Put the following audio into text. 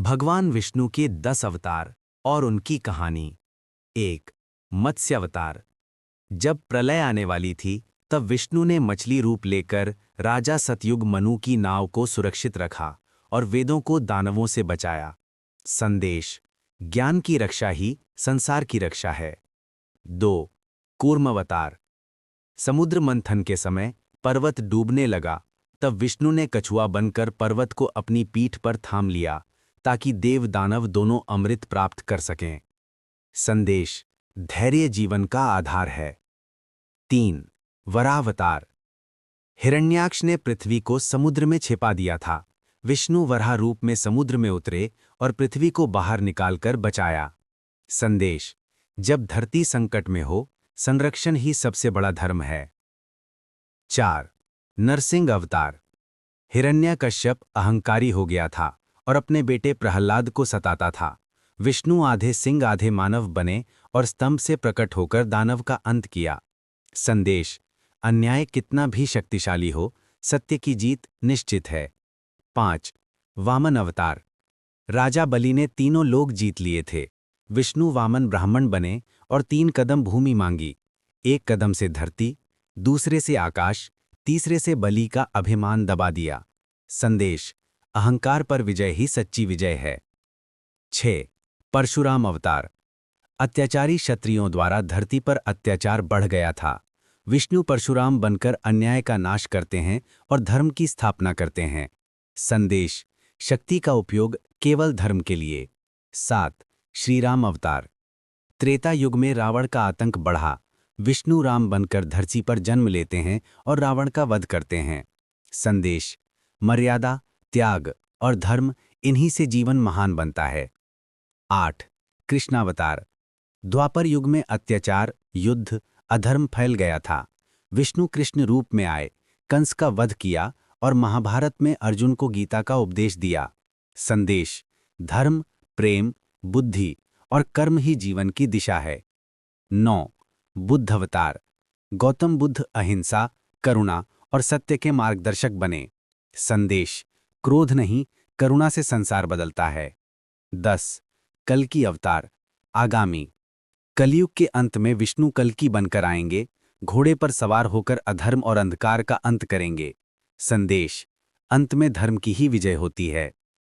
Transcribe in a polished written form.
भगवान विष्णु के 10 अवतार और उनकी कहानी। 1. मत्स्य अवतार। जब प्रलय आने वाली थी तब विष्णु ने मछली रूप लेकर राजा सतयुग मनु की नाव को सुरक्षित रखा और वेदों को दानवों से बचाया। संदेश: ज्ञान की रक्षा ही संसार की रक्षा है। 2. कूर्म अवतार। समुद्र मंथन के समय पर्वत डूबने लगा तब विष्णु ने कछुआ बनकर पर्वत को अपनी पीठ पर थाम लिया ताकि देव दानव दोनों अमृत प्राप्त कर सकें। संदेश: धैर्य जीवन का आधार है। 3. वराहवतार। हिरण्याक्ष ने पृथ्वी को समुद्र में छिपा दिया था। विष्णु वराह रूप में समुद्र में उतरे और पृथ्वी को बाहर निकालकर बचाया। संदेश: जब धरती संकट में हो, संरक्षण ही सबसे बड़ा धर्म है। 4. नरसिंह अवतार। हिरण्यकश्यप अहंकारी हो गया था और अपने बेटे प्रहलाद को सताता था। विष्णु आधे सिंह आधे मानव बने और स्तंभ से प्रकट होकर दानव का अंत किया। संदेश: अन्याय कितना भी शक्तिशाली हो, सत्य की जीत निश्चित है। 5. वामन अवतार। राजा बलि ने तीनों लोक जीत लिए थे। विष्णु वामन ब्राह्मण बने और 3 कदम भूमि मांगी। 1 कदम से धरती, दूसरे से आकाश, तीसरे से बलि का अभिमान दबा दिया। संदेश: अहंकार पर विजय ही सच्ची विजय है। 6. परशुराम अवतार। अत्याचारी क्षत्रियों द्वारा धरती पर अत्याचार बढ़ गया था। विष्णु परशुराम बनकर अन्याय का नाश करते हैं और धर्म की स्थापना करते हैं। संदेश: शक्ति का उपयोग केवल धर्म के लिए। 7. श्रीराम अवतार। त्रेता युग में रावण का आतंक बढ़ा। विष्णु राम बनकर धरती पर जन्म लेते हैं और रावण का वध करते हैं। संदेश: मर्यादा, त्याग और धर्म, इन्हीं से जीवन महान बनता है। 8. कृष्णावतार। द्वापर युग में अत्याचार, युद्ध, अधर्म फैल गया था। विष्णु कृष्ण रूप में आए, कंस का वध किया और महाभारत में अर्जुन को गीता का उपदेश दिया। संदेश: धर्म, प्रेम, बुद्धि और कर्म ही जीवन की दिशा है। 9. बुद्ध अवतार। गौतम बुद्ध अहिंसा, करुणा और सत्य के मार्गदर्शक बने। संदेश: क्रोध नहीं, करुणा से संसार बदलता है। 10. कल्कि अवतार। आगामी कलयुग के अंत में विष्णु कल्कि बनकर आएंगे। घोड़े पर सवार होकर अधर्म और अंधकार का अंत करेंगे। संदेश: अंत में धर्म की ही विजय होती है।